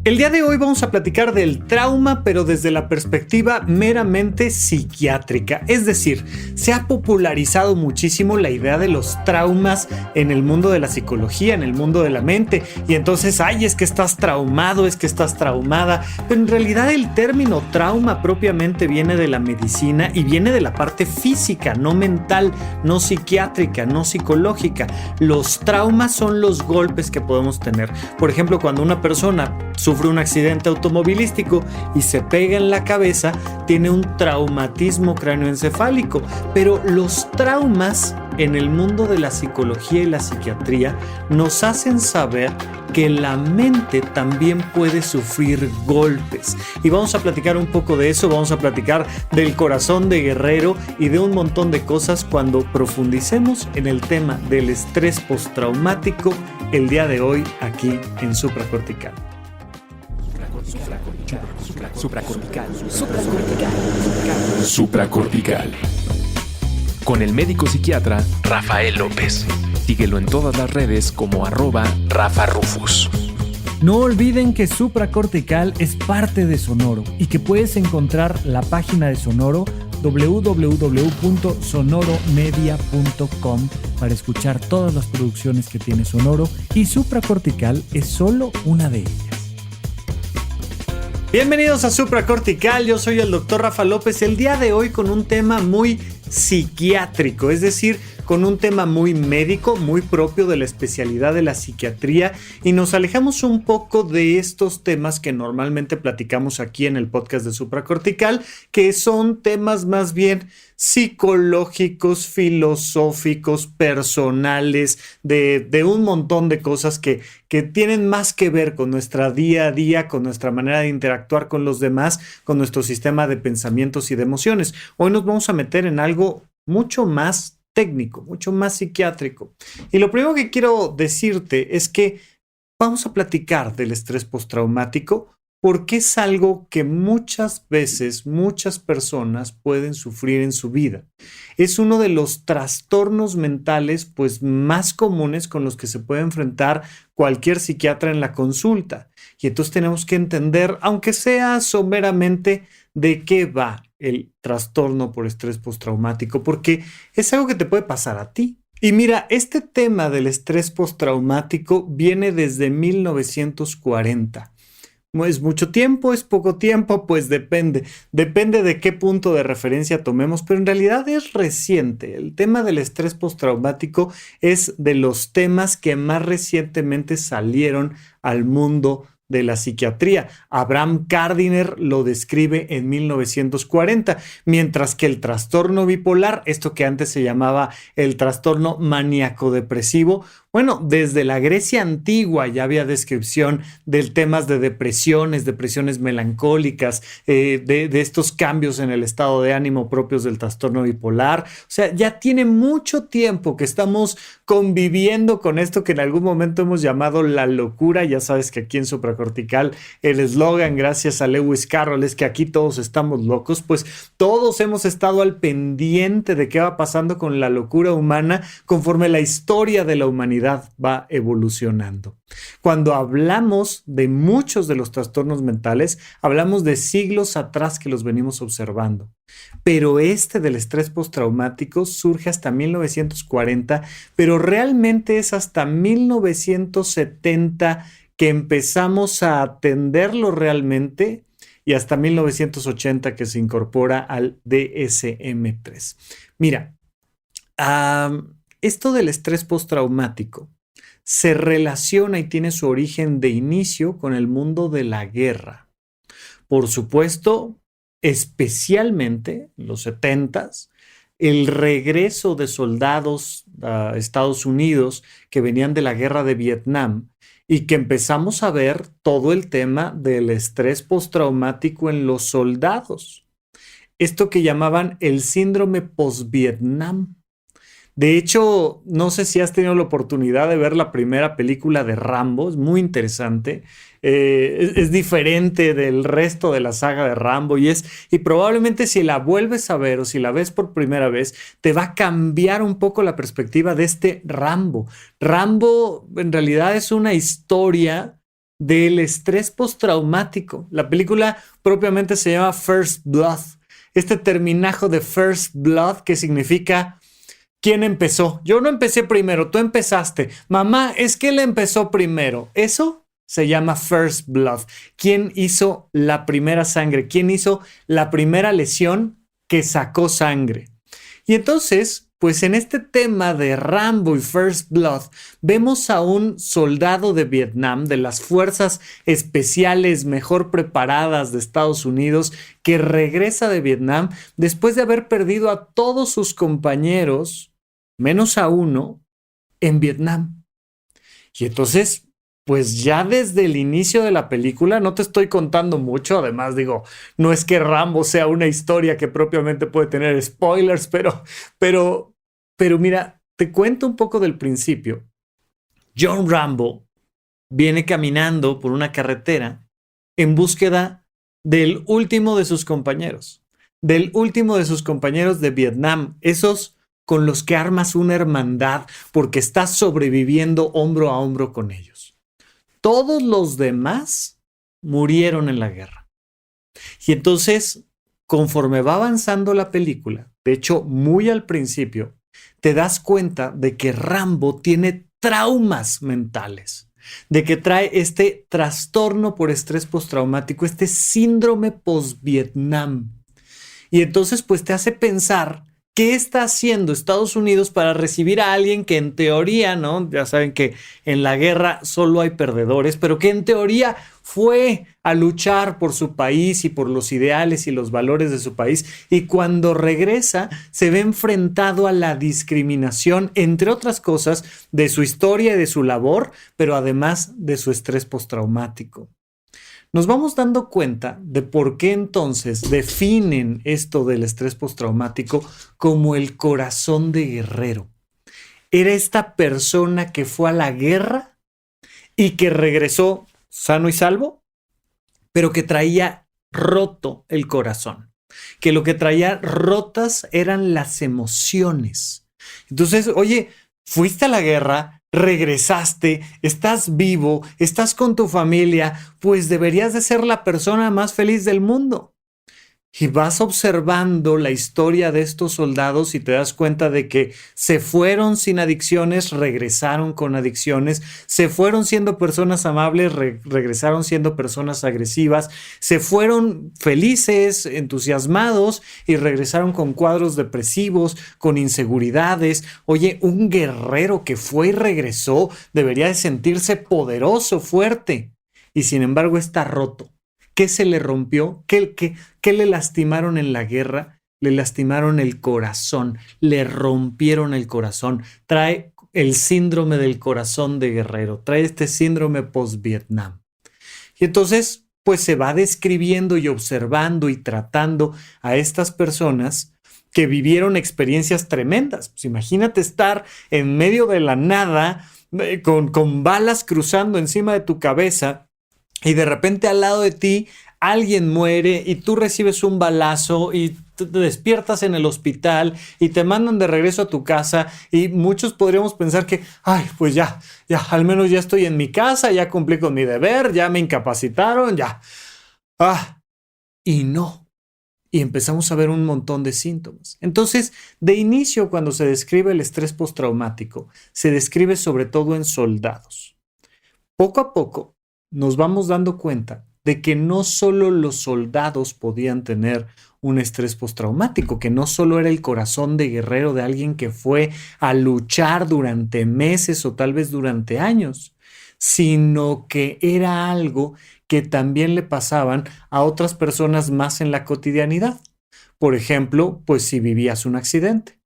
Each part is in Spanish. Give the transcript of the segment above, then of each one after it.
El día de hoy vamos a platicar del trauma, pero desde la perspectiva meramente psiquiátrica. Es decir, se ha popularizado muchísimo la idea de los traumas en el mundo de la psicología, en el mundo de la mente. Y entonces, es que estás traumado, es que estás traumada. Pero en realidad el término trauma propiamente viene de la medicina y viene de la parte física, no mental, no psiquiátrica, no psicológica. Los traumas son los golpes que podemos tener. Por ejemplo, cuando una persona sufre un accidente automovilístico y se pega en la cabeza, tiene un traumatismo cráneoencefálico. Pero los traumas en el mundo de la psicología y la psiquiatría nos hacen saber que la mente también puede sufrir golpes. Y vamos a platicar un poco de eso, vamos a platicar del corazón de guerrero y de un montón de cosas cuando profundicemos en el tema del estrés postraumático el día de hoy aquí en Supracortical. Supracortical. Con el médico psiquiatra Rafael López. Síguelo en todas las redes como @RafaRufus. No olviden que Supracortical es parte de Sonoro y que puedes encontrar la página de Sonoro www.sonoromedia.com para escuchar todas las producciones que tiene Sonoro, y Supracortical es solo una de ellas. Bienvenidos a Supracortical, yo soy el Dr. Rafa López, el día de hoy con un tema muy psiquiátrico, es decir, con un tema muy médico, muy propio de la especialidad de la psiquiatría, y nos alejamos un poco de estos temas que normalmente platicamos aquí en el podcast de Supracortical, que son temas más bien psicológicos, filosóficos, personales, de un montón de cosas que tienen más que ver con nuestra día a día, con nuestra manera de interactuar con los demás, con nuestro sistema de pensamientos y de emociones. Hoy nos vamos a meter en algo mucho más técnico, mucho más psiquiátrico. Y lo primero que quiero decirte es que vamos a platicar del estrés postraumático porque es algo que muchas veces muchas personas pueden sufrir en su vida. Es uno de los trastornos mentales pues más comunes con los que se puede enfrentar cualquier psiquiatra en la consulta. Y entonces tenemos que entender, aunque sea someramente, de qué va el trastorno por estrés postraumático, porque es algo que te puede pasar a ti. Y mira, este tema del estrés postraumático viene desde 1940. ¿Es mucho tiempo? ¿Es poco tiempo? Pues depende de qué punto de referencia tomemos, pero en realidad es reciente. El tema del estrés postraumático es de los temas que más recientemente salieron al mundo de la psiquiatría. Abraham Gardiner lo describe en 1940, mientras que el trastorno bipolar, esto que antes se llamaba el trastorno maníaco-depresivo, bueno, desde la Grecia antigua ya había descripción de temas de depresiones melancólicas, de estos cambios en el estado de ánimo propios del trastorno bipolar. O sea, ya tiene mucho tiempo que estamos conviviendo con esto que en algún momento hemos llamado la locura. Ya sabes que aquí en Supracortical el eslogan, gracias a Lewis Carroll, es que aquí todos estamos locos. Pues todos hemos estado al pendiente de qué va pasando con la locura humana conforme la historia de la humanidad va evolucionando. Cuando hablamos de muchos de los trastornos mentales, hablamos de siglos atrás que los venimos observando. Pero este del estrés postraumático surge hasta 1940, pero realmente es hasta 1970 que empezamos a atenderlo realmente, y hasta 1980 que se incorpora al DSM-3. Mira, esto del estrés postraumático se relaciona y tiene su origen de inicio con el mundo de la guerra. Por supuesto, especialmente en los 70s, el regreso de soldados a Estados Unidos que venían de la guerra de Vietnam y que empezamos a ver todo el tema del estrés postraumático en los soldados. Esto que llamaban el síndrome post-Vietnam. De hecho, no sé si has tenido la oportunidad de ver la primera película de Rambo, es muy interesante. Es diferente del resto de la saga de Rambo y probablemente si la vuelves a ver o si la ves por primera vez, te va a cambiar un poco la perspectiva de este Rambo. Rambo en realidad es una historia del estrés postraumático. La película propiamente se llama First Blood. Este terminajo de First Blood que significa ¿quién empezó? Yo no empecé primero, tú empezaste. Mamá, es que él empezó primero. Eso se llama First Blood. ¿Quién hizo la primera sangre? ¿Quién hizo la primera lesión que sacó sangre? Y entonces, pues en este tema de Rambo y First Blood, vemos a un soldado de Vietnam, de las fuerzas especiales mejor preparadas de Estados Unidos, que regresa de Vietnam después de haber perdido a todos sus compañeros, menos a uno, en Vietnam. Y entonces, pues ya desde el inicio de la película, no te estoy contando mucho, además digo, no es que Rambo sea una historia que propiamente puede tener spoilers, pero mira, te cuento un poco del principio. John Rambo viene caminando por una carretera en búsqueda del último de sus compañeros, de Vietnam, esos con los que armas una hermandad porque estás sobreviviendo hombro a hombro con ellos. Todos los demás murieron en la guerra. Y entonces, conforme va avanzando la película, de hecho, muy al principio, te das cuenta de que Rambo tiene traumas mentales, de que trae este trastorno por estrés postraumático, este síndrome post-Vietnam. Y entonces, pues te hace pensar ¿qué está haciendo Estados Unidos para recibir a alguien que en teoría, ¿no? Ya saben que en la guerra solo hay perdedores, pero que en teoría fue a luchar por su país y por los ideales y los valores de su país, y cuando regresa se ve enfrentado a la discriminación, entre otras cosas, de su historia y de su labor, pero además de su estrés postraumático. Nos vamos dando cuenta de por qué entonces definen esto del estrés postraumático como el corazón de guerrero. Era esta persona que fue a la guerra y que regresó sano y salvo, pero que traía roto el corazón, que lo que traía rotas eran las emociones. Entonces, oye, fuiste a la guerra, regresaste, estás vivo, estás con tu familia, pues deberías de ser la persona más feliz del mundo. Y vas observando la historia de estos soldados y te das cuenta de que se fueron sin adicciones, regresaron con adicciones, se fueron siendo personas amables, regresaron siendo personas agresivas, se fueron felices, entusiasmados y regresaron con cuadros depresivos, con inseguridades. Oye, un guerrero que fue y regresó debería de sentirse poderoso, fuerte, y sin embargo está roto. ¿Qué se le rompió? ¿Qué le lastimaron en la guerra? Le lastimaron el corazón, le rompieron el corazón. Trae el síndrome del corazón de guerrero, trae este síndrome post-Vietnam. Y entonces, pues se va describiendo y observando y tratando a estas personas que vivieron experiencias tremendas. Pues imagínate estar en medio de la nada, con balas cruzando encima de tu cabeza, y de repente al lado de ti alguien muere y tú recibes un balazo y te despiertas en el hospital y te mandan de regreso a tu casa, y muchos podríamos pensar que, ay, pues ya, al menos ya estoy en mi casa, ya cumplí con mi deber, ya me incapacitaron, ya. Y no. Y empezamos a ver un montón de síntomas. Entonces, de inicio, cuando se describe el estrés postraumático, se describe sobre todo en soldados. Poco a poco, nos vamos dando cuenta de que no solo los soldados podían tener un estrés postraumático, que no solo era el corazón de guerrero de alguien que fue a luchar durante meses o tal vez durante años, sino que era algo que también le pasaban a otras personas más en la cotidianidad. Por ejemplo, pues si vivías un accidente.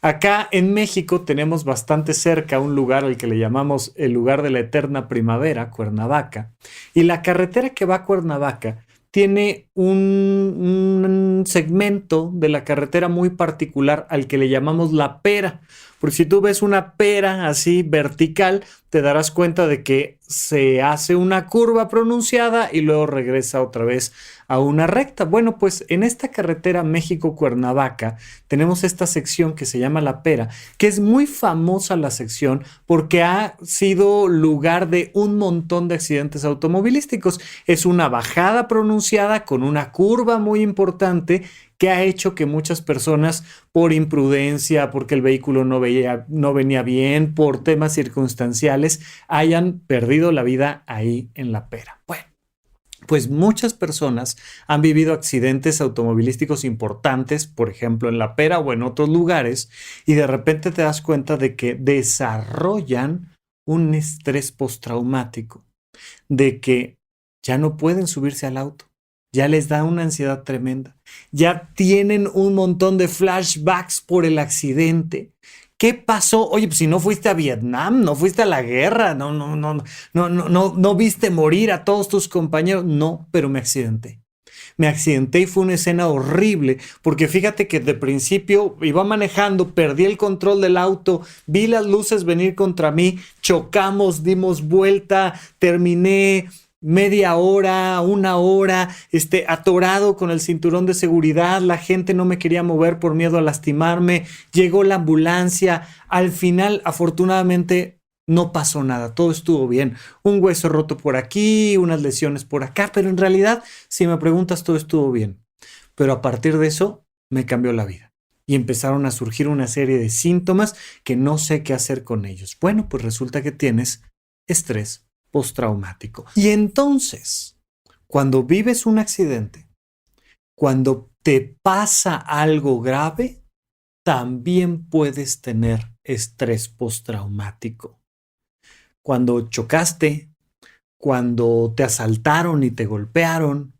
Acá en México tenemos bastante cerca un lugar al que le llamamos el lugar de la eterna primavera, Cuernavaca, y la carretera que va a Cuernavaca tiene un segmento de la carretera muy particular al que le llamamos La Pera, Porque si tú ves una pera así vertical, te darás cuenta de que se hace una curva pronunciada y luego regresa otra vez a una recta. Bueno, pues en esta carretera México-Cuernavaca tenemos esta sección que se llama La Pera, que es muy famosa la sección porque ha sido lugar de un montón de accidentes automovilísticos. Es una bajada pronunciada con una curva muy importante que ha hecho que muchas personas, por imprudencia, porque el vehículo no venía bien, por temas circunstanciales, hayan perdido la vida ahí en La Pera. Bueno, pues muchas personas han vivido accidentes automovilísticos importantes, por ejemplo en La Pera o en otros lugares, y de repente te das cuenta de que desarrollan un estrés postraumático, de que ya no pueden subirse al auto. Ya les da una ansiedad tremenda. Ya tienen un montón de flashbacks por el accidente. ¿Qué pasó? Oye, pues si no fuiste a Vietnam, no fuiste a la guerra, no viste morir a todos tus compañeros. No, pero me accidenté. Me accidenté y fue una escena horrible, porque fíjate que de principio iba manejando, perdí el control del auto, vi las luces venir contra mí, chocamos, dimos vuelta, terminé media hora, una hora, atorado con el cinturón de seguridad, la gente no me quería mover por miedo a lastimarme, llegó la ambulancia, al final afortunadamente no pasó nada, todo estuvo bien, un hueso roto por aquí, unas lesiones por acá, pero en realidad, si me preguntas, todo estuvo bien, pero a partir de eso me cambió la vida. Y empezaron a surgir una serie de síntomas que no sé qué hacer con ellos. Bueno, pues resulta que tienes estrés postraumático. Y entonces, cuando vives un accidente, cuando te pasa algo grave, también puedes tener estrés postraumático. Cuando chocaste, cuando te asaltaron y te golpearon,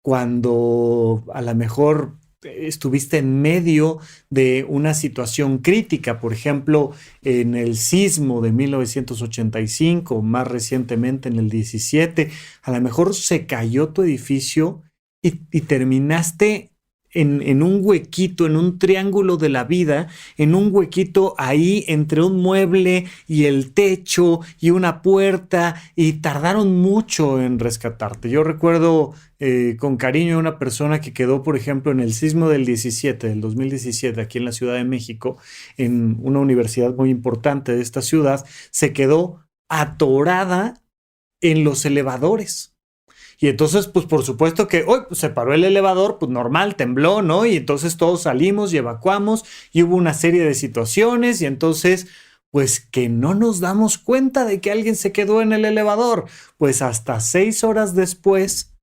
cuando a lo mejor estuviste en medio de una situación crítica, por ejemplo, en el sismo de 1985, más recientemente en el 17, a lo mejor se cayó tu edificio y terminaste en un huequito, en un triángulo de la vida, en un huequito ahí entre un mueble y el techo y una puerta, y tardaron mucho en rescatarte. Yo recuerdo con cariño a una persona que quedó, por ejemplo, en el sismo del 2017, aquí en la Ciudad de México, en una universidad muy importante de esta ciudad, se quedó atorada en los elevadores. Y entonces, pues por supuesto que hoy se paró el elevador, pues normal, tembló, ¿no? Y entonces todos salimos y evacuamos y hubo una serie de situaciones y entonces, pues que no nos damos cuenta de que alguien se quedó en el elevador. Pues hasta 6 horas después,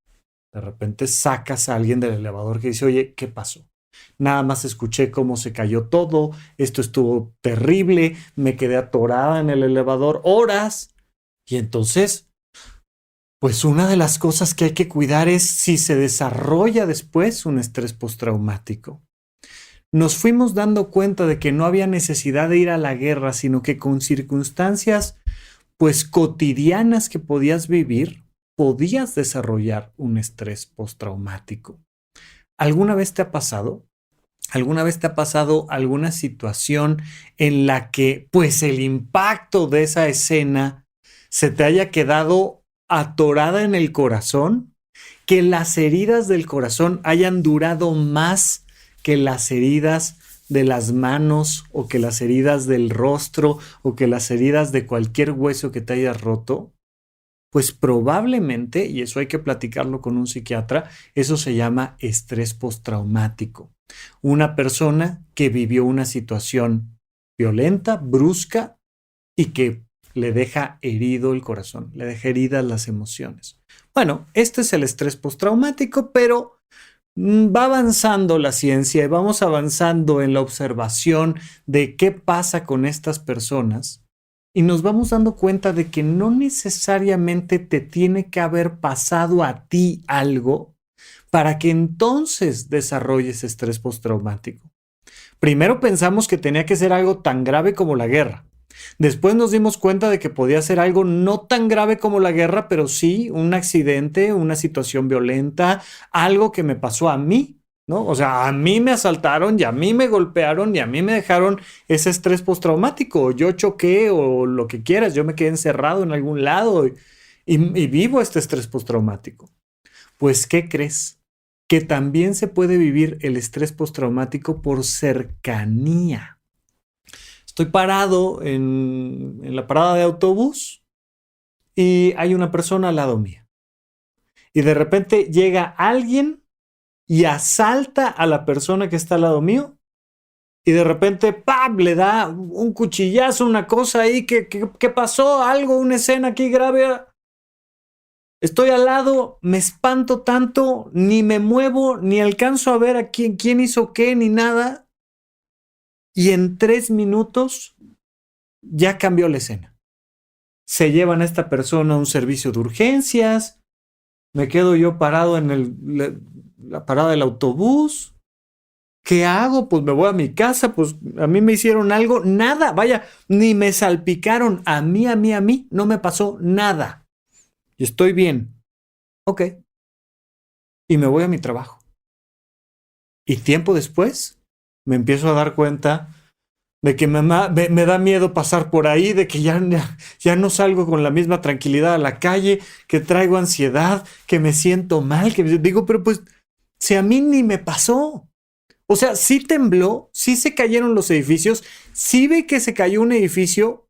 de repente sacas a alguien del elevador que dice, oye, ¿qué pasó? Nada más escuché cómo se cayó todo, esto estuvo terrible, me quedé atorada en el elevador horas. Y entonces, pues una de las cosas que hay que cuidar es si se desarrolla después un estrés postraumático. Nos fuimos dando cuenta de que no había necesidad de ir a la guerra, sino que con circunstancias pues cotidianas que podías vivir, podías desarrollar un estrés postraumático. ¿Alguna vez te ha pasado? ¿Alguna vez te ha pasado alguna situación en la que pues el impacto de esa escena se te haya quedado atorada en el corazón, que las heridas del corazón hayan durado más que las heridas de las manos o que las heridas del rostro o que las heridas de cualquier hueso que te hayas roto? Pues probablemente, y eso hay que platicarlo con un psiquiatra, eso se llama estrés postraumático. Una persona que vivió una situación violenta, brusca y que le deja herido el corazón, le deja heridas las emociones. Bueno, este es el estrés postraumático, pero va avanzando la ciencia y vamos avanzando en la observación de qué pasa con estas personas y nos vamos dando cuenta de que no necesariamente te tiene que haber pasado a ti algo para que entonces desarrolles estrés postraumático. Primero pensamos que tenía que ser algo tan grave como la guerra. Después nos dimos cuenta de que podía ser algo no tan grave como la guerra, pero sí un accidente, una situación violenta, algo que me pasó a mí, ¿no? O sea, a mí me asaltaron y a mí me golpearon y a mí me dejaron ese estrés postraumático. Yo choqué o lo que quieras, yo me quedé encerrado en algún lado y vivo este estrés postraumático. Pues, ¿qué crees? Que también se puede vivir el estrés postraumático por cercanía. Estoy parado en la parada de autobús y hay una persona al lado mío. Y de repente llega alguien y asalta a la persona que está al lado mío. Y de repente, ¡pam!, le da un cuchillazo, una cosa ahí. ¿Qué pasó? Algo, una escena aquí grave. Estoy al lado, me espanto tanto, ni me muevo, ni alcanzo a ver a quién hizo qué, ni nada. Y en 3 minutos ya cambió la escena. Se llevan a esta persona a un servicio de urgencias. Me quedo yo parado en la parada del autobús. ¿Qué hago? Pues me voy a mi casa. Pues a mí me hicieron algo. Nada, vaya, ni me salpicaron. A mí, no me pasó nada. Y estoy bien. Ok. Y me voy a mi trabajo. Y tiempo después me empiezo a dar cuenta de que me da miedo pasar por ahí, de que ya no salgo con la misma tranquilidad a la calle, que traigo ansiedad, que me siento mal, que digo, pero pues, si a mí ni me pasó. O sea, sí tembló, sí se cayeron los edificios, sí ve que se cayó un edificio,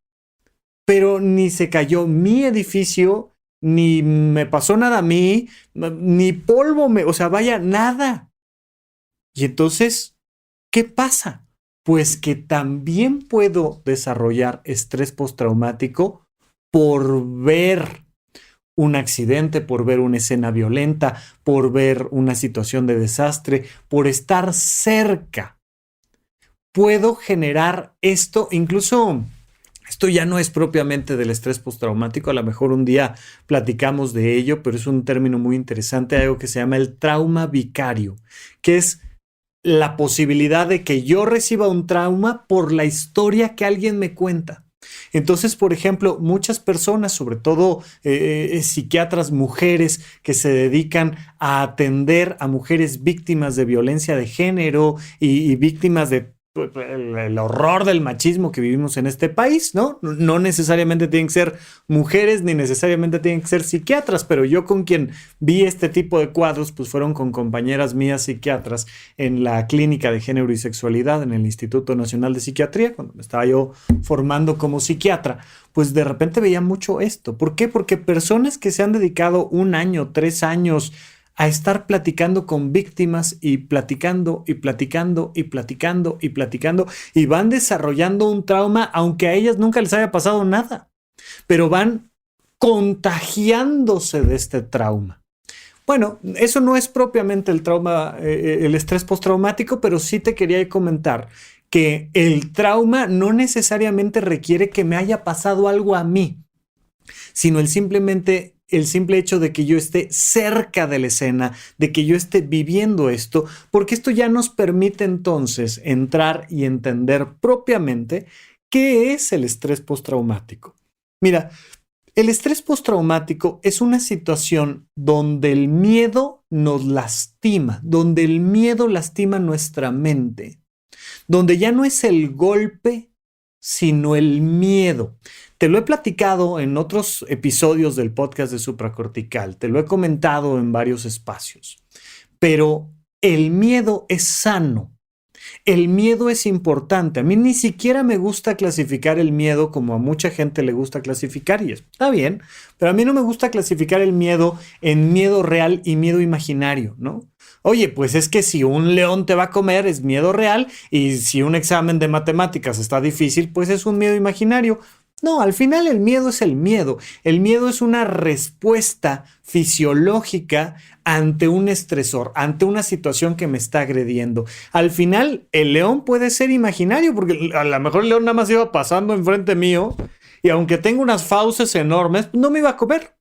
pero ni se cayó mi edificio, ni me pasó nada a mí, ni polvo, o sea, vaya, nada. Y entonces, ¿qué pasa? Pues que también puedo desarrollar estrés postraumático por ver un accidente, por ver una escena violenta, por ver una situación de desastre, por estar cerca. Puedo generar esto, incluso esto ya no es propiamente del estrés postraumático, a lo mejor un día platicamos de ello, pero es un término muy interesante, algo que se llama el trauma vicario, que es la posibilidad de que yo reciba un trauma por la historia que alguien me cuenta. Entonces, por ejemplo, muchas personas, sobre todo psiquiatras mujeres que se dedican a atender a mujeres víctimas de violencia de género y víctimas de el horror del machismo que vivimos en este país, ¿no? No necesariamente tienen que ser mujeres ni necesariamente tienen que ser psiquiatras, pero yo con quien vi este tipo de cuadros pues fueron con compañeras mías psiquiatras en la Clínica de Género y Sexualidad en el Instituto Nacional de Psiquiatría, cuando me estaba yo formando como psiquiatra. Pues de repente veía mucho esto. ¿Por qué? Porque personas que se han dedicado 1 año, 3 años a estar platicando con víctimas y platicando y platicando y platicando y platicando y van desarrollando un trauma aunque a ellas nunca les haya pasado nada, pero van contagiándose de este trauma. Bueno, eso no es propiamente el trauma, el estrés postraumático, pero sí te quería comentar que el trauma no necesariamente requiere que me haya pasado algo a mí, sino el simple hecho de que yo esté cerca de la escena, de que yo esté viviendo esto, porque esto ya nos permite entonces entrar y entender propiamente qué es el estrés postraumático. Mira, el estrés postraumático es una situación donde el miedo nos lastima, donde el miedo lastima nuestra mente, donde ya no es el golpe, sino el miedo. Te lo he platicado en otros episodios del podcast de Supracortical, te lo he comentado en varios espacios, pero el miedo es sano, el miedo es importante. A mí ni siquiera me gusta clasificar el miedo como a mucha gente le gusta clasificar y está bien, pero a mí no me gusta clasificar el miedo en miedo real y miedo imaginario, ¿no? Oye, pues es que si un león te va a comer es miedo real y si un examen de matemáticas está difícil, pues es un miedo imaginario. No, al final el miedo es el miedo. El miedo es una respuesta fisiológica ante un estresor, ante una situación que me está agrediendo. Al final el león puede ser imaginario porque a lo mejor el león nada más iba pasando enfrente mío y aunque tenga unas fauces enormes, no me iba a comer.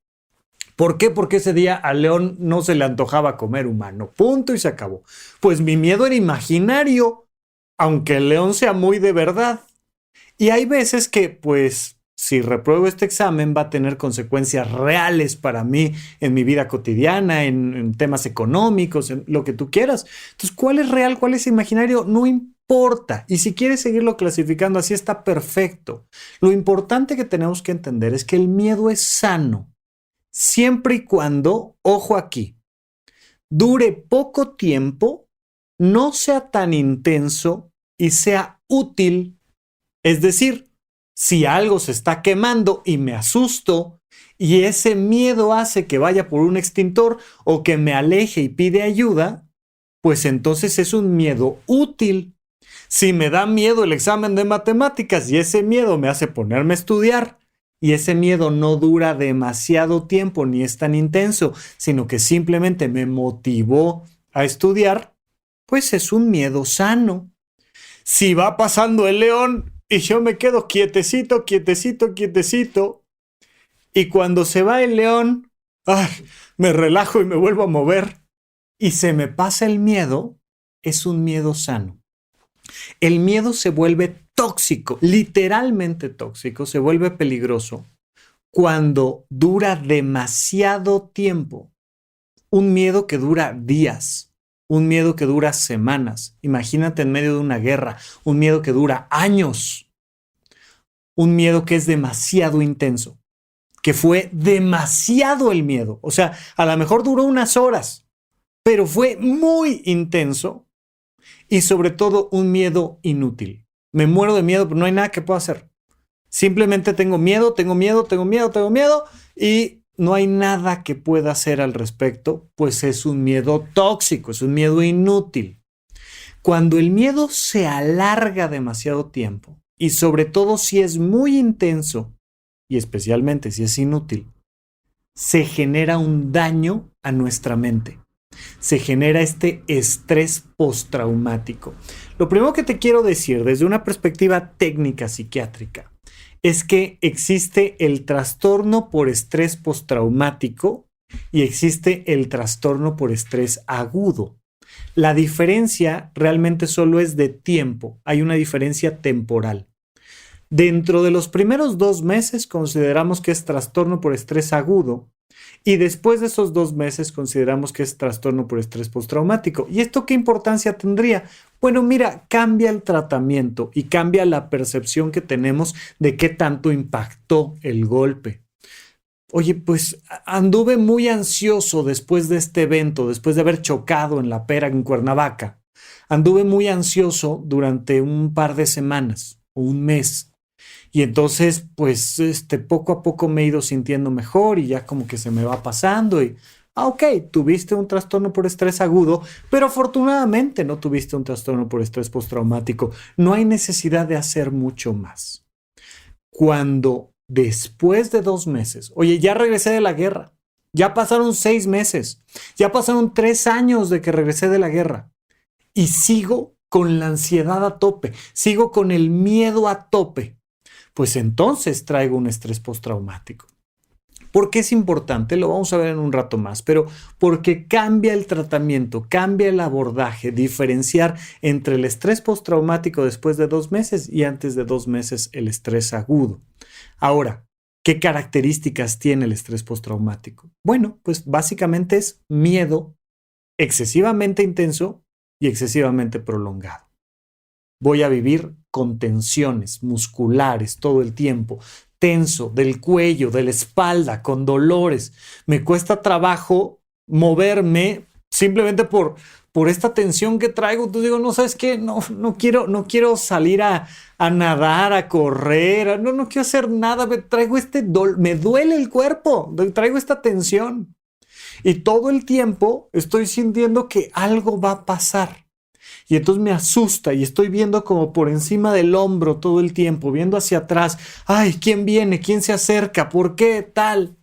¿Por qué? Porque ese día al león no se le antojaba comer humano. Punto y se acabó. Pues mi miedo era imaginario, aunque el león sea muy de verdad. Y hay veces que, pues, si repruebo este examen va a tener consecuencias reales para mí en mi vida cotidiana, en temas económicos, en lo que tú quieras. Entonces, ¿cuál es real, cuál es imaginario? No importa. Y si quieres seguirlo clasificando así, está perfecto. Lo importante que tenemos que entender es que el miedo es sano, siempre y cuando, ojo aquí, dure poco tiempo, no sea tan intenso y sea útil. Es decir, si algo se está quemando y me asusto y ese miedo hace que vaya por un extintor o que me aleje y pide ayuda, pues entonces es un miedo útil. Si me da miedo el examen de matemáticas y ese miedo me hace ponerme a estudiar y ese miedo no dura demasiado tiempo ni es tan intenso, sino que simplemente me motivó a estudiar, pues es un miedo sano. Si va pasando el león y yo me quedo quietecito, y cuando se va el león, me relajo y me vuelvo a mover y se me pasa el miedo, es un miedo sano. El miedo se vuelve tóxico, literalmente tóxico, se vuelve peligroso cuando dura demasiado tiempo. Un miedo que dura días, un miedo que dura semanas. Imagínate en medio de una guerra, un miedo que dura años, un miedo que es demasiado intenso, que fue demasiado el miedo. O sea, a lo mejor duró unas horas, pero fue muy intenso y sobre todo un miedo inútil. Me muero de miedo, pero no hay nada que pueda hacer. Simplemente tengo miedo y no hay nada que pueda hacer al respecto, pues es un miedo tóxico, es un miedo inútil. Cuando el miedo se alarga demasiado tiempo y sobre todo si es muy intenso y especialmente si es inútil, se genera un daño a nuestra mente. Se genera este estrés postraumático. Lo primero que te quiero decir desde una perspectiva técnica psiquiátrica es que existe el trastorno por estrés postraumático y existe el trastorno por estrés agudo. La diferencia realmente solo es de tiempo, hay una diferencia temporal. Dentro de los primeros 2 meses consideramos que es trastorno por estrés agudo y después de esos 2 meses consideramos que es trastorno por estrés postraumático. ¿Y esto qué importancia tendría? Bueno, mira, cambia el tratamiento y cambia la percepción que tenemos de qué tanto impactó el golpe. Oye, pues anduve muy ansioso después de este evento, después de haber chocado en La Pera en Cuernavaca. Anduve muy ansioso durante un par de semanas o un mes. Y entonces, pues, poco a poco me he ido sintiendo mejor y ya como que se me va pasando y, ok, tuviste un trastorno por estrés agudo, pero afortunadamente no tuviste un trastorno por estrés postraumático. No hay necesidad de hacer mucho más. Cuando después de 2 meses, oye, ya regresé de la guerra, ya pasaron 6 meses, ya pasaron 3 años de que regresé de la guerra y sigo con la ansiedad a tope, sigo con el miedo a tope, pues entonces traigo un estrés postraumático. ¿Por qué es importante? Lo vamos a ver en un rato más, pero porque cambia el tratamiento, cambia el abordaje, diferenciar entre el estrés postraumático después de 2 meses y antes de 2 meses el estrés agudo. Ahora, ¿qué características tiene el estrés postraumático? Bueno, pues básicamente es miedo excesivamente intenso y excesivamente prolongado. Voy a vivir con tensiones musculares todo el tiempo, tenso del cuello, de la espalda, con dolores. Me cuesta trabajo moverme simplemente por esta tensión que traigo. Entonces digo, no, ¿sabes qué? No quiero salir a nadar, a correr, no quiero hacer nada. Traigo me duele el cuerpo, traigo esta tensión. Y todo el tiempo estoy sintiendo que algo va a pasar. Y entonces me asusta y estoy viendo como por encima del hombro todo el tiempo, viendo hacia atrás. Ay, ¿quién viene? ¿Quién se acerca? ¿Por qué tal?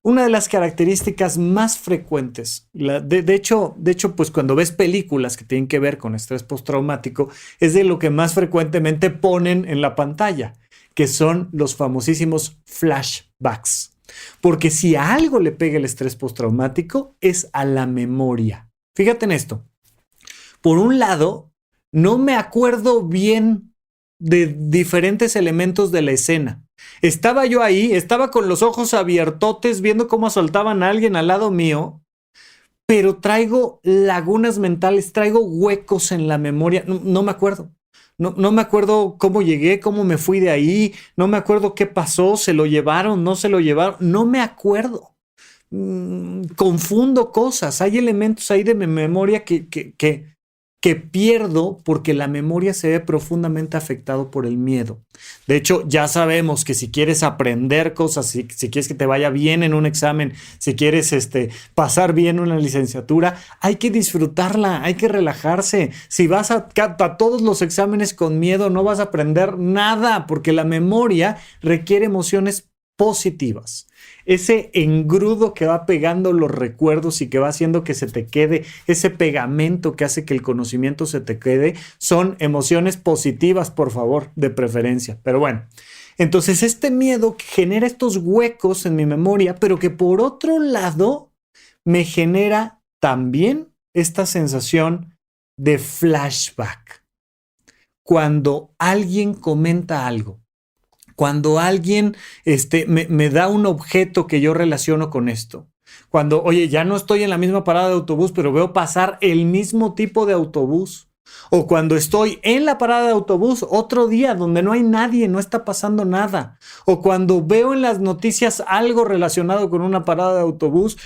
Una de las características más frecuentes, de hecho, pues cuando ves películas que tienen que ver con estrés postraumático, es de lo que más frecuentemente ponen en la pantalla, que son los famosísimos flashbacks. Porque si a algo le pega el estrés postraumático, es a la memoria. Fíjate en esto. Por un lado, no me acuerdo bien de diferentes elementos de la escena. Estaba yo ahí, estaba con los ojos abiertotes viendo cómo asaltaban a alguien al lado mío, pero traigo lagunas mentales, traigo huecos en la memoria. No me acuerdo. No me acuerdo cómo llegué, cómo me fui de ahí. No me acuerdo qué pasó, se lo llevaron, no se lo llevaron. No me acuerdo. Confundo cosas. Hay elementos ahí de mi memoria que pierdo porque la memoria se ve profundamente afectado por el miedo. De hecho, ya sabemos que si quieres aprender cosas, si quieres que te vaya bien en un examen, si quieres pasar bien una licenciatura, hay que disfrutarla, hay que relajarse. Si vas a todos los exámenes con miedo, no vas a aprender nada, porque la memoria requiere emociones positivas. Ese engrudo que va pegando los recuerdos y que va haciendo que se te quede, ese pegamento que hace que el conocimiento se te quede, son emociones positivas, por favor, de preferencia. Pero bueno, entonces este miedo genera estos huecos en mi memoria, pero que por otro lado me genera también esta sensación de flashback. Cuando alguien comenta algo, cuando alguien me da un objeto que yo relaciono con esto. Cuando, oye, ya no estoy en la misma parada de autobús, pero veo pasar el mismo tipo de autobús. O cuando estoy en la parada de autobús otro día donde no hay nadie, no está pasando nada. O cuando veo en las noticias algo relacionado con una parada de autobús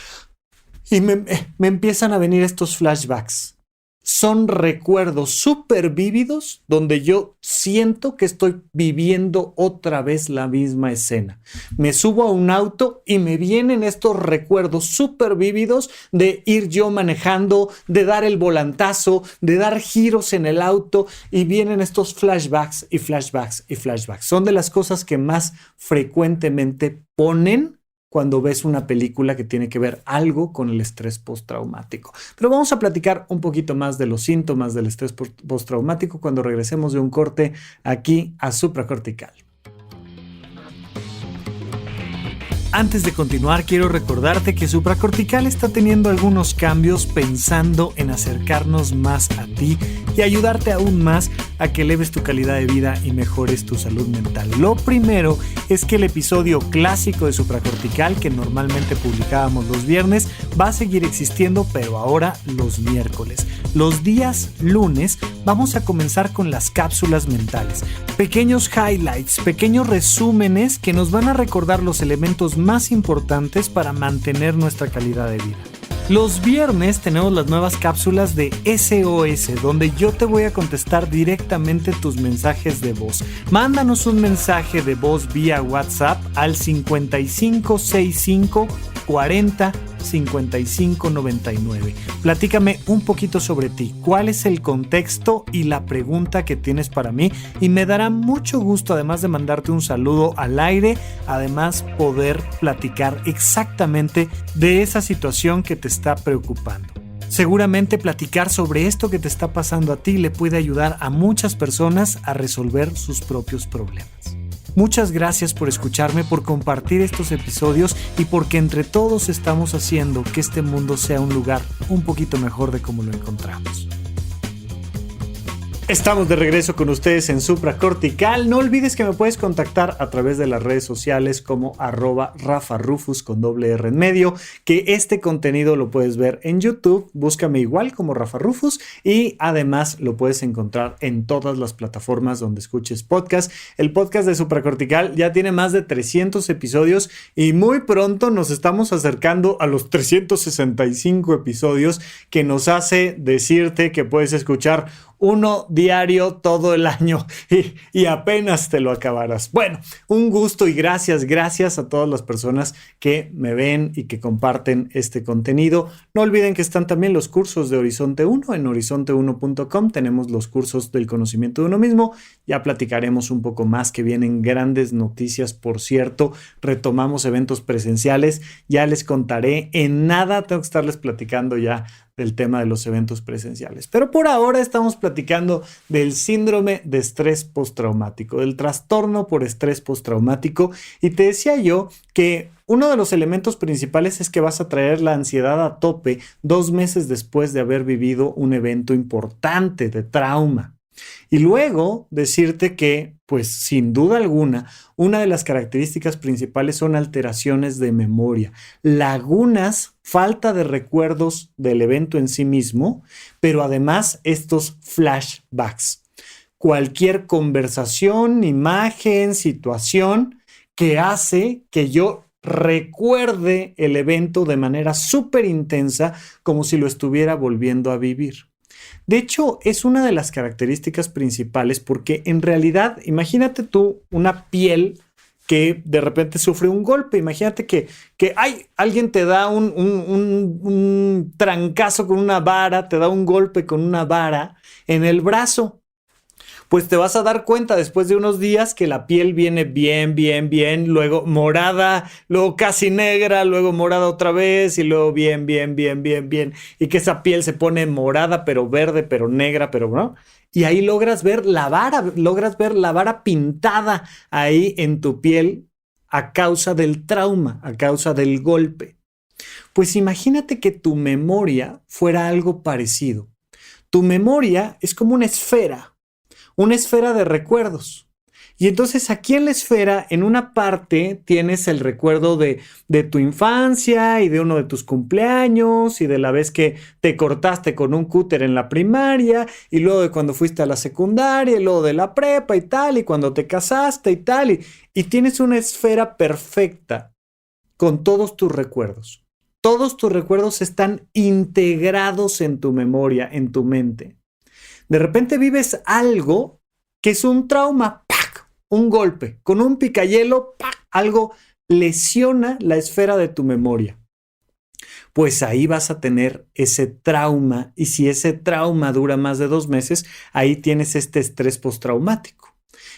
y me empiezan a venir estos flashbacks. Son recuerdos súper vívidos donde yo siento que estoy viviendo otra vez la misma escena. Me subo a un auto y me vienen estos recuerdos súper vívidos de ir yo manejando, de dar el volantazo, de dar giros en el auto, y vienen estos flashbacks y flashbacks y flashbacks. Son de las cosas que más frecuentemente ponen cuando ves una película que tiene que ver algo con el estrés postraumático. Pero vamos a platicar un poquito más de los síntomas del estrés postraumático cuando regresemos de un corte aquí a Supracortical. Antes de continuar, quiero recordarte que Supracortical está teniendo algunos cambios pensando en acercarnos más a ti y ayudarte aún más a que eleves tu calidad de vida y mejores tu salud mental. Lo primero es que el episodio clásico de Supracortical, que normalmente publicábamos los viernes, va a seguir existiendo, pero ahora los miércoles. Los días lunes vamos a comenzar con las cápsulas mentales. Pequeños highlights, pequeños resúmenes que nos van a recordar los elementos más importantes para mantener nuestra calidad de vida. Los viernes tenemos las nuevas cápsulas de SOS, donde yo te voy a contestar directamente tus mensajes de voz. Mándanos un mensaje de voz vía WhatsApp al 5565 40 55 99. Platícame un poquito sobre ti, cuál es el contexto y la pregunta que tienes para mí, y me dará mucho gusto, además de mandarte un saludo al aire, además poder platicar exactamente de esa situación que te está preocupando. Seguramente platicar sobre esto que te está pasando a ti le puede ayudar a muchas personas a resolver sus propios problemas. Muchas gracias por escucharme, por compartir estos episodios y porque entre todos estamos haciendo que este mundo sea un lugar un poquito mejor de como lo encontramos. Estamos de regreso con ustedes en Supracortical. No olvides que me puedes contactar a través de las redes sociales como @RafaRufus con $R en medio, que este contenido lo puedes ver en YouTube. Búscame igual como Rafa Rufus, y además lo puedes encontrar en todas las plataformas donde escuches podcast. El podcast de Supracortical ya tiene más de 300 episodios y muy pronto nos estamos acercando a los 365 episodios, que nos hace decirte que puedes escuchar uno diario todo el año y apenas te lo acabarás. Bueno, un gusto y gracias a todas las personas que me ven y que comparten este contenido. No olviden que están también los cursos de Horizonte 1 en horizonte1.com. Tenemos los cursos del conocimiento de uno mismo. Ya platicaremos un poco más, que vienen grandes noticias, por cierto. Retomamos eventos presenciales. Ya les contaré. En nada tengo que estarles platicando ya del tema de los eventos presenciales. Pero por ahora estamos platicando del síndrome de estrés postraumático, del trastorno por estrés postraumático. Y te decía yo que uno de los elementos principales es que vas a traer la ansiedad a tope 2 meses después de haber vivido un evento importante de trauma. Y luego decirte que, pues sin duda alguna, una de las características principales son alteraciones de memoria, lagunas, falta de recuerdos del evento en sí mismo, pero además estos flashbacks. Cualquier conversación, imagen, situación que hace que yo recuerde el evento de manera súper intensa, como si lo estuviera volviendo a vivir. De hecho, es una de las características principales porque en realidad, imagínate tú una piel que de repente sufre un golpe. Imagínate que alguien te da un trancazo con una vara, te da un golpe con una vara en el brazo. Pues te vas a dar cuenta después de unos días que la piel viene bien, luego morada, luego casi negra, luego morada otra vez y luego bien. Y que esa piel se pone morada, pero verde, pero negra, pero ¿no? Y ahí logras ver la vara pintada ahí en tu piel a causa del trauma, a causa del golpe. Pues imagínate que tu memoria fuera algo parecido. Tu memoria es como una esfera de recuerdos. Y entonces aquí en la esfera, en una parte, tienes el recuerdo de tu infancia y de uno de tus cumpleaños y de la vez que te cortaste con un cúter en la primaria y luego de cuando fuiste a la secundaria y luego de la prepa y tal y cuando te casaste y tal y tienes una esfera perfecta con todos tus recuerdos. Todos tus recuerdos están integrados en tu memoria, en tu mente. De repente vives algo que es un trauma, ¡pac!, un golpe, con un picayelo, ¡pac!, algo lesiona la esfera de tu memoria. Pues ahí vas a tener ese trauma y si ese trauma dura más de 2 meses, ahí tienes este estrés postraumático.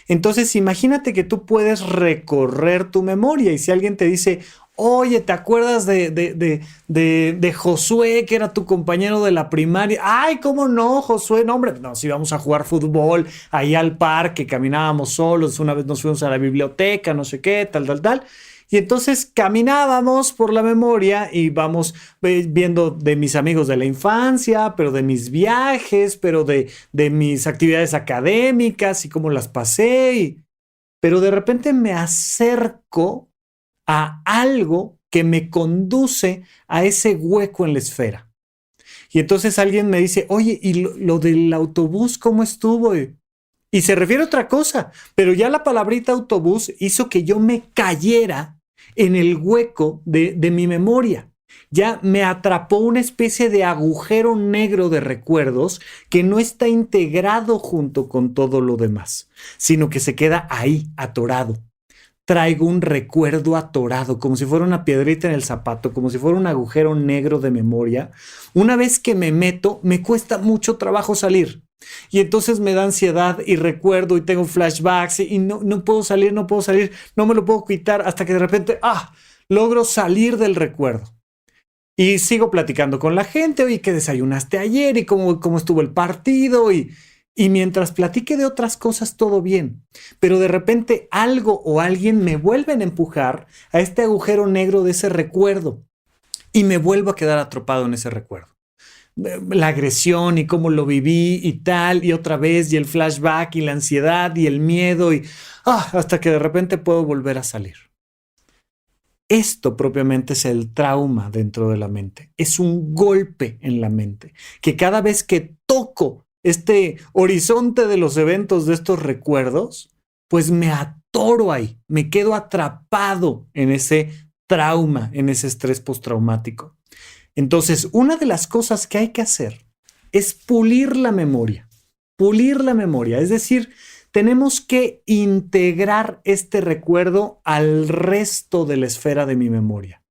Entonces imagínate que tú puedes recorrer tu memoria y si alguien te dice, oye, ¿te acuerdas de Josué, que era tu compañero de la primaria? Ay, ¿cómo no, Josué? No, hombre, nos íbamos a jugar fútbol ahí al parque, caminábamos solos, una vez nos fuimos a la biblioteca, no sé qué, tal. Y entonces caminábamos por la memoria y vamos viendo de mis amigos de la infancia, pero de mis viajes, pero de mis actividades académicas y cómo las pasé. Pero de repente me acerco a algo que me conduce a ese hueco en la esfera. Y entonces alguien me dice, oye, ¿y lo del autobús cómo estuvo? Y se refiere a otra cosa, pero ya la palabrita autobús hizo que yo me cayera en el hueco de mi memoria. Ya me atrapó una especie de agujero negro de recuerdos que no está integrado junto con todo lo demás, sino que se queda ahí, atorado. Traigo un recuerdo atorado, como si fuera una piedrita en el zapato, como si fuera un agujero negro de memoria. Una vez que me meto, me cuesta mucho trabajo salir. Y entonces me da ansiedad y recuerdo y tengo flashbacks y no puedo salir, no me lo puedo quitar hasta que de repente, logro salir del recuerdo. Y sigo platicando con la gente, oye, ¿qué desayunaste ayer? ¿Y cómo estuvo el partido? Y mientras platique de otras cosas, todo bien. Pero de repente algo o alguien me vuelven a empujar a este agujero negro de ese recuerdo. Y me vuelvo a quedar atrapado en ese recuerdo. La agresión y cómo lo viví y tal, y otra vez, y el flashback, y la ansiedad, y el miedo, y hasta que de repente puedo volver a salir. Esto propiamente es el trauma dentro de la mente. Es un golpe en la mente, que cada vez que toco este horizonte de los eventos de estos recuerdos, pues me atoro ahí, me quedo atrapado en ese trauma, en ese estrés postraumático. Entonces, una de las cosas que hay que hacer es pulir la memoria, es decir, tenemos que integrar este recuerdo al resto de la esfera de mi memoria.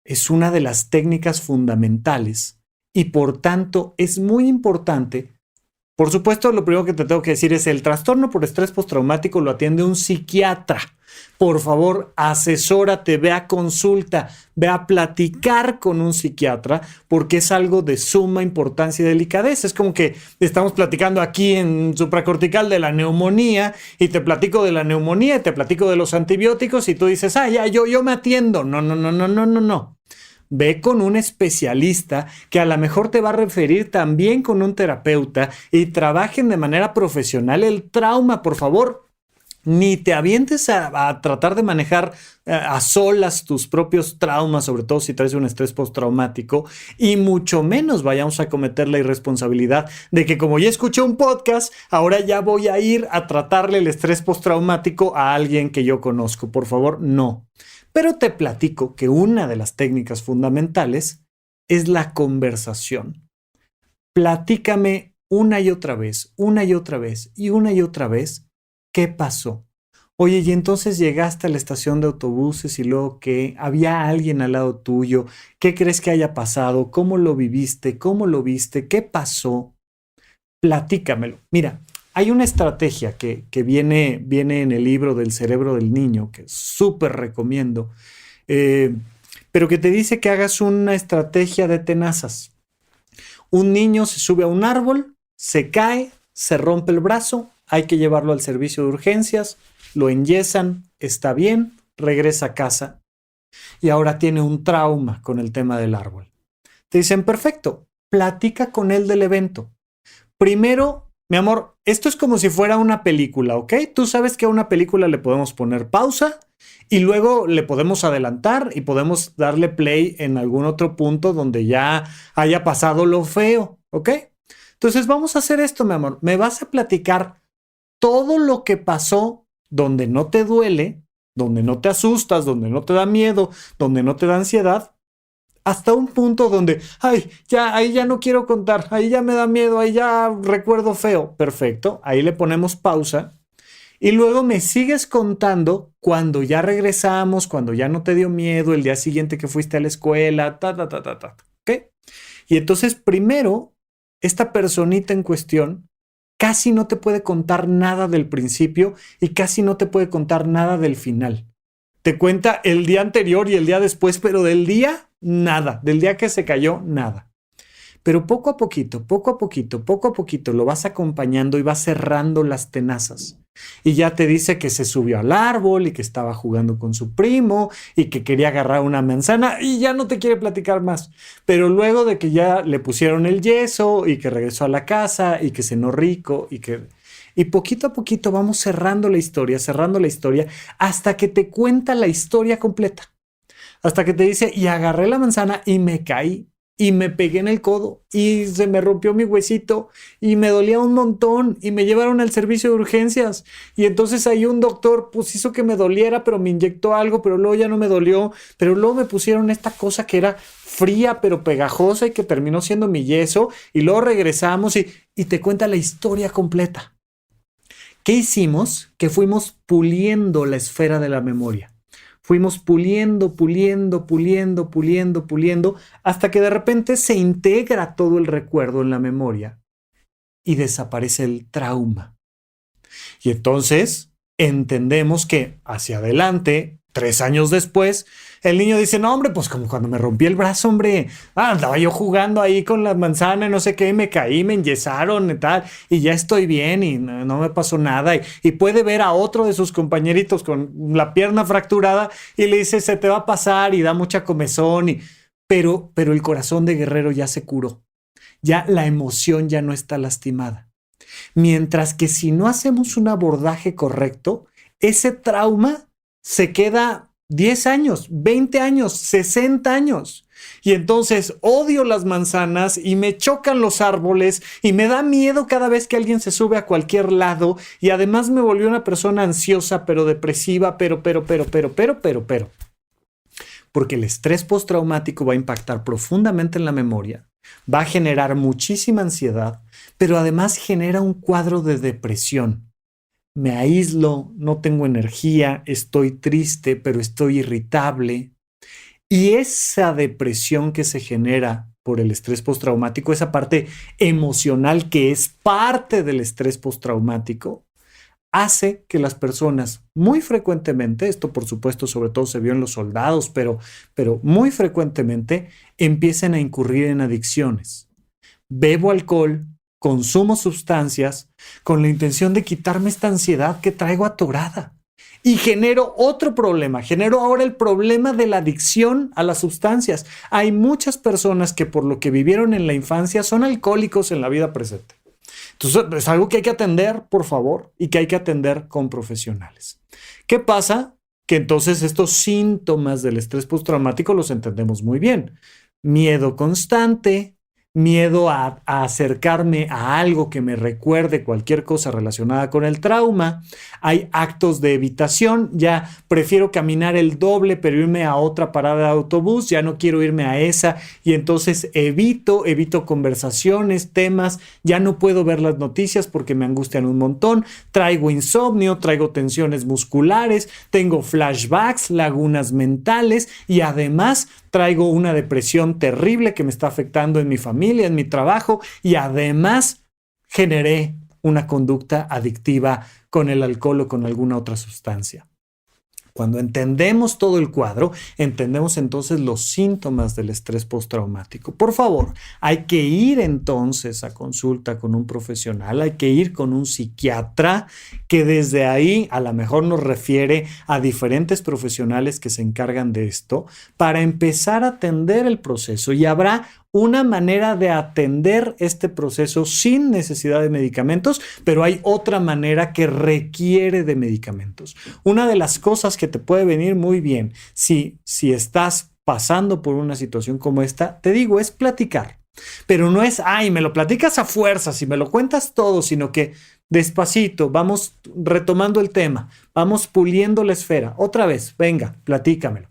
Es una de las técnicas fundamentales y por tanto es muy importante. Por supuesto, lo primero que te tengo que decir es el trastorno por estrés postraumático lo atiende un psiquiatra. Por favor, asesórate, ve a consulta, ve a platicar con un psiquiatra porque es algo de suma importancia y delicadeza. Es como que estamos platicando aquí en supracortical de la neumonía y te platico de la neumonía y te platico de los antibióticos y tú dices, ya, yo me atiendo. No. Ve con un especialista que a lo mejor te va a referir también con un terapeuta y trabajen de manera profesional el trauma, por favor. Ni te avientes a tratar de manejar a solas tus propios traumas, sobre todo si traes un estrés postraumático, y mucho menos vayamos a cometer la irresponsabilidad de que como ya escuché un podcast, ahora ya voy a ir a tratarle el estrés postraumático a alguien que yo conozco. Por favor, no. Pero te platico que una de las técnicas fundamentales es la conversación. Platícame una y otra vez, una y otra vez y una y otra vez. ¿Qué pasó? Oye, y entonces llegaste a la estación de autobuses y luego ¿qué? ¿Había alguien al lado tuyo? ¿Qué crees que haya pasado? ¿Cómo lo viviste? ¿Cómo lo viste? ¿Qué pasó? Platícamelo. Mira, hay una estrategia que viene en el libro del cerebro del niño, que súper recomiendo, pero que te dice que hagas una estrategia de tenazas. Un niño se sube a un árbol, se cae, se rompe el brazo, hay que llevarlo al servicio de urgencias, lo enyesan, está bien, regresa a casa y ahora tiene un trauma con el tema del árbol. Te dicen, perfecto, platica con él del evento. Primero, mi amor, esto es como si fuera una película, ¿ok? Tú sabes que a una película le podemos poner pausa y luego le podemos adelantar y podemos darle play en algún otro punto donde ya haya pasado lo feo, ¿ok? Entonces vamos a hacer esto, mi amor. Me vas a platicar todo lo que pasó donde no te duele, donde no te asustas, donde no te da miedo, donde no te da ansiedad, hasta un punto donde, ay, ya, ahí ya no quiero contar, ahí ya me da miedo, ahí ya recuerdo feo. Perfecto, ahí le ponemos pausa y luego me sigues contando cuando ya regresamos, cuando ya no te dio miedo, el día siguiente que fuiste a la escuela, ¿ok? Y entonces primero, esta personita en cuestión casi no te puede contar nada del principio y casi no te puede contar nada del final. Te cuenta el día anterior y el día después, pero del día, nada. Del día que se cayó, nada. Pero poco a poquito lo vas acompañando y vas cerrando las tenazas. Y ya te dice que se subió al árbol y que estaba jugando con su primo y que quería agarrar una manzana y ya no te quiere platicar más. Pero luego de que ya le pusieron el yeso y que regresó a la casa y que cenó rico y poquito a poquito vamos cerrando la historia hasta que te cuenta la historia completa. Hasta que te dice, y agarré la manzana y me caí. Y me pegué en el codo y se me rompió mi huesito y me dolía un montón y me llevaron al servicio de urgencias y entonces ahí un doctor pues hizo que me doliera pero me inyectó algo pero luego ya no me dolió, pero luego me pusieron esta cosa que era fría pero pegajosa y que terminó siendo mi yeso y luego regresamos y te cuenta la historia completa. ¿Qué hicimos? Que fuimos puliendo la esfera de la memoria. Fuimos puliendo, hasta que de repente se integra todo el recuerdo en la memoria y desaparece el trauma. Y entonces entendemos que hacia adelante, 3 años después, el niño dice, no, hombre, pues como cuando me rompí el brazo, hombre, andaba yo jugando ahí con la manzana y no sé qué, y me caí, me enyesaron y tal, y ya estoy bien y no me pasó nada. Y puede ver a otro de sus compañeritos con la pierna fracturada y le dice, se te va a pasar y da mucha comezón. Pero el corazón de guerrero ya se curó. Ya la emoción ya no está lastimada. Mientras que si no hacemos un abordaje correcto, ese trauma se queda 10 años, 20 años, 60 años. Y entonces odio las manzanas y me chocan los árboles y me da miedo cada vez que alguien se sube a cualquier lado y además me volvió una persona ansiosa, pero depresiva, pero. Porque el estrés postraumático va a impactar profundamente en la memoria, va a generar muchísima ansiedad, pero además genera un cuadro de depresión. Me aíslo, no tengo energía, estoy triste, pero estoy irritable. Y esa depresión que se genera por el estrés postraumático, esa parte emocional que es parte del estrés postraumático, hace que las personas muy frecuentemente, esto por supuesto sobre todo se vio en los soldados, pero muy frecuentemente empiecen a incurrir en adicciones. Bebo alcohol, consumo sustancias con la intención de quitarme esta ansiedad que traigo atorada. Y genero otro problema, genero ahora el problema de la adicción a las sustancias. Hay muchas personas que por lo que vivieron en la infancia son alcohólicos en la vida presente. Entonces es algo que hay que atender, por favor, y que hay que atender con profesionales. ¿Qué pasa? Que entonces estos síntomas del estrés postraumático los entendemos muy bien. Miedo constante, miedo a acercarme a algo que me recuerde cualquier cosa relacionada con el trauma. Hay actos de evitación, ya prefiero caminar el doble pero irme a otra parada de autobús, ya no quiero irme a esa y entonces evito conversaciones, temas, ya no puedo ver las noticias porque me angustian un montón, traigo insomnio, traigo tensiones musculares, tengo flashbacks, lagunas mentales y además traigo una depresión terrible que me está afectando en mi familia, en mi trabajo y además generé una conducta adictiva con el alcohol o con alguna otra sustancia. Cuando entendemos todo el cuadro, entendemos entonces los síntomas del estrés postraumático. Por favor, hay que ir entonces a consulta con un profesional, hay que ir con un psiquiatra que desde ahí a lo mejor nos refiere a diferentes profesionales que se encargan de esto para empezar a atender el proceso y habrá una manera de atender este proceso sin necesidad de medicamentos, pero hay otra manera que requiere de medicamentos. Una de las cosas que te puede venir muy bien si estás pasando por una situación como esta, te digo, es platicar. Pero no es, ay, me lo platicas a fuerzas y me lo cuentas todo, sino que despacito, vamos retomando el tema, vamos puliendo la esfera. Otra vez, venga, platícamelo.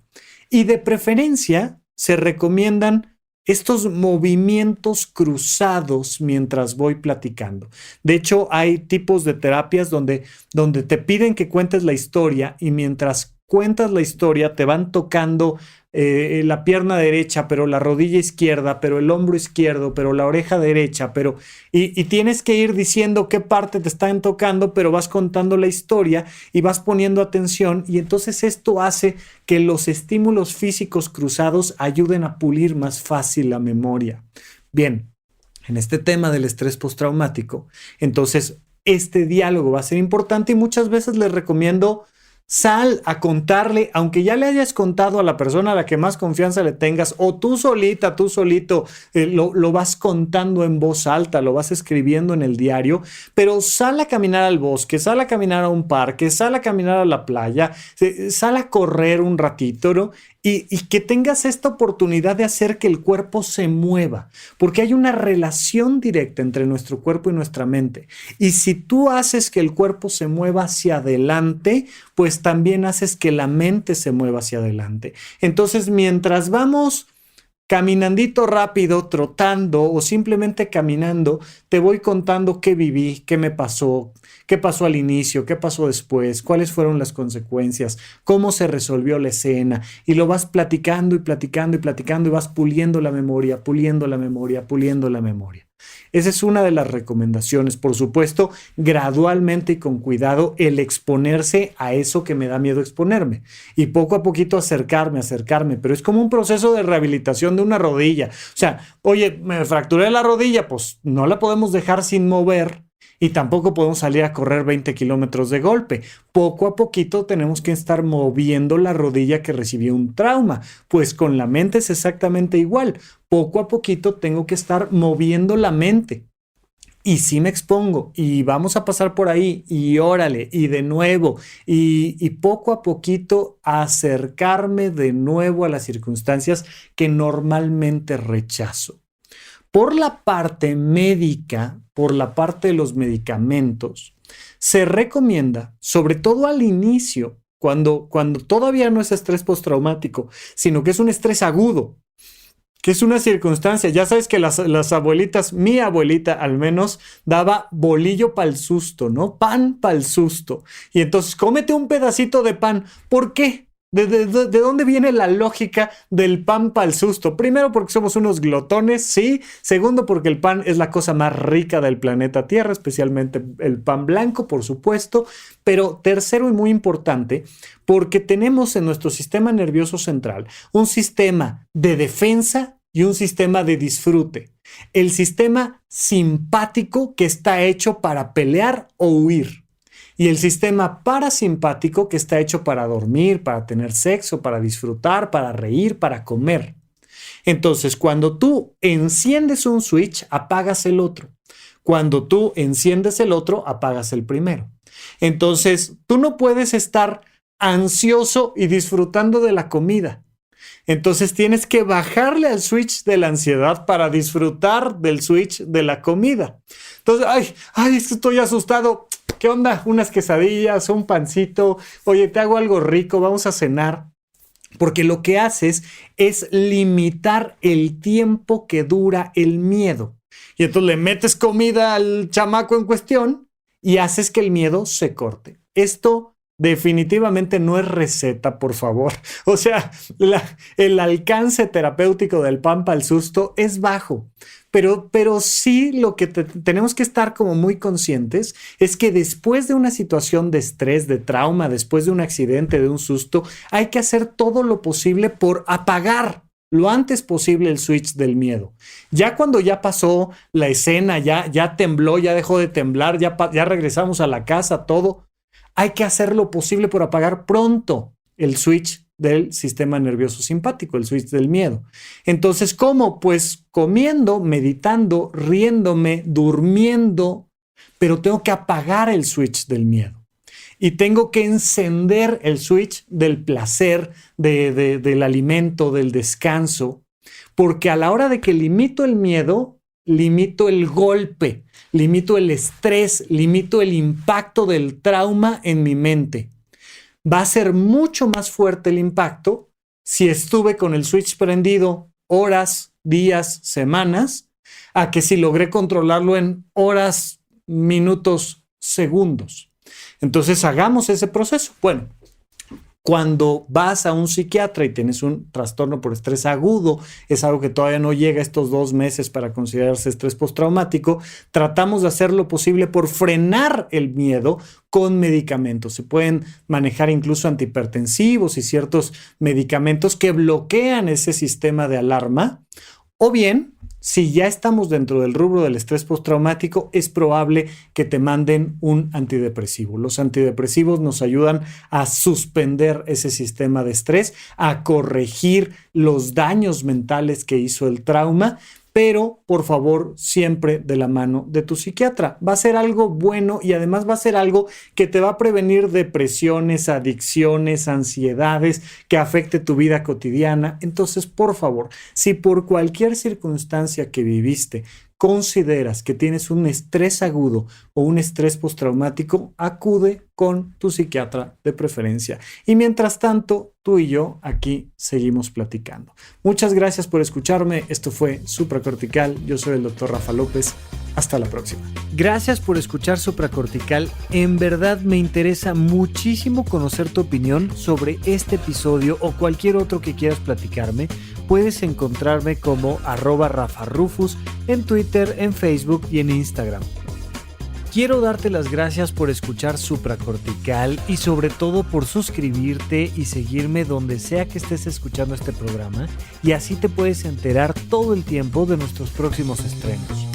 Y de preferencia se recomiendan estos movimientos cruzados mientras voy platicando. De hecho, hay tipos de terapias donde te piden que cuentes la historia y mientras cuentas la historia te van tocando la pierna derecha, pero la rodilla izquierda, pero el hombro izquierdo, pero la oreja derecha, y tienes que ir diciendo qué parte te están tocando, pero vas contando la historia y vas poniendo atención y entonces esto hace que los estímulos físicos cruzados ayuden a pulir más fácil la memoria. Bien, en este tema del estrés postraumático, entonces este diálogo va a ser importante y muchas veces les recomiendo sal a contarle, aunque ya le hayas contado a la persona a la que más confianza le tengas, o tú solita, tú solito, lo vas contando en voz alta, lo vas escribiendo en el diario, pero sal a caminar al bosque, sal a caminar a un parque, sal a caminar a la playa, sal a correr un ratito, ¿no? Y que tengas esta oportunidad de hacer que el cuerpo se mueva, porque hay una relación directa entre nuestro cuerpo y nuestra mente. Y si tú haces que el cuerpo se mueva hacia adelante, pues también haces que la mente se mueva hacia adelante. Entonces, mientras vamos caminandito rápido, trotando o simplemente caminando, te voy contando qué viví, qué me pasó, qué pasó al inicio, qué pasó después, cuáles fueron las consecuencias, cómo se resolvió la escena y lo vas platicando y platicando y platicando y vas puliendo la memoria, puliendo la memoria, puliendo la memoria. Esa es una de las recomendaciones. Por supuesto, gradualmente y con cuidado el exponerse a eso que me da miedo exponerme y poco a poquito acercarme, pero es como un proceso de rehabilitación de una rodilla. O sea, oye, me fracturé la rodilla, pues no la podemos dejar sin mover y tampoco podemos salir a correr 20 kilómetros de golpe. Poco a poquito tenemos que estar moviendo la rodilla que recibió un trauma. Pues con la mente es exactamente igual. Poco a poquito tengo que estar moviendo la mente. Y sí me expongo y vamos a pasar por ahí y órale y de nuevo y poco a poquito acercarme de nuevo a las circunstancias que normalmente rechazo. Por la parte médica, por la parte de los medicamentos, se recomienda, sobre todo al inicio, cuando todavía no es estrés postraumático, sino que es un estrés agudo, que es una circunstancia. Ya sabes que las abuelitas, mi abuelita al menos, daba bolillo para el susto, ¿no? Pan para el susto. Y entonces, cómete un pedacito de pan. ¿Por qué? ¿De dónde viene la lógica del pan para el susto? Primero, porque somos unos glotones, sí. Segundo, porque el pan es la cosa más rica del planeta Tierra, especialmente el pan blanco, por supuesto. Pero tercero y muy importante, porque tenemos en nuestro sistema nervioso central un sistema de defensa y un sistema de disfrute. El sistema simpático que está hecho para pelear o huir. y el sistema parasimpático, que está hecho para dormir, para tener sexo, para disfrutar, para reír, para comer. Entonces, cuando tú enciendes un switch, apagas el otro. Cuando tú enciendes el otro, apagas el primero. Entonces, tú no puedes estar ansioso y disfrutando de la comida. Entonces tienes que bajarle al switch de la ansiedad para disfrutar del switch de la comida. Entonces, es que estoy asustado. ¿Qué onda? Unas quesadillas, un pancito. Oye, te hago algo rico, vamos a cenar. Porque lo que haces es limitar el tiempo que dura el miedo. Y entonces le metes comida al chamaco en cuestión y haces que el miedo se corte. Esto definitivamente no es receta, por favor. O sea, el alcance terapéutico del pan para el susto es bajo. Pero sí lo que tenemos que estar como muy conscientes es que después de una situación de estrés, de trauma, después de un accidente, de un susto, hay que hacer todo lo posible por apagar lo antes posible el switch del miedo. Ya cuando ya pasó la escena, ya tembló, ya dejó de temblar, ya regresamos a la casa, todo, hay que hacer lo posible por apagar pronto el switch del sistema nervioso simpático, el switch del miedo. Entonces, ¿cómo? Pues comiendo, meditando, riéndome, durmiendo, pero tengo que apagar el switch del miedo. Y tengo que encender el switch del placer, del alimento, del descanso, porque a la hora de que limito el miedo, limito el golpe, limito el estrés, limito el impacto del trauma en mi mente. Va a ser mucho más fuerte el impacto si estuve con el switch prendido horas, días, semanas, a que si logré controlarlo en horas, minutos, segundos. Entonces hagamos ese proceso. Bueno, cuando vas a un psiquiatra y tienes un trastorno por estrés agudo, es algo que todavía no llega a estos 2 meses para considerarse estrés postraumático, tratamos de hacer lo posible por frenar el miedo con medicamentos. Se pueden manejar incluso antihipertensivos y ciertos medicamentos que bloquean ese sistema de alarma, o bien, si ya estamos dentro del rubro del estrés postraumático, es probable que te manden un antidepresivo. Los antidepresivos nos ayudan a suspender ese sistema de estrés, a corregir los daños mentales que hizo el trauma, pero por favor siempre de la mano de tu psiquiatra. Va a ser algo bueno y además va a ser algo que te va a prevenir depresiones, adicciones, ansiedades, que afecte tu vida cotidiana. Entonces, por favor, si por cualquier circunstancia que viviste consideras que tienes un estrés agudo o un estrés postraumático, acude con tu psiquiatra de preferencia. Y mientras tanto, tú y yo aquí seguimos platicando. Muchas gracias por escucharme. Esto fue Supracortical. Yo soy el Dr. Rafa López. Hasta la próxima. Gracias por escuchar Supracortical. En verdad me interesa muchísimo conocer tu opinión sobre este episodio o cualquier otro que quieras platicarme. Puedes encontrarme como @RafaRufus en Twitter, en Facebook y en Instagram. Quiero darte las gracias por escuchar Supracortical y sobre todo por suscribirte y seguirme donde sea que estés escuchando este programa, y así te puedes enterar todo el tiempo de nuestros próximos estrenos.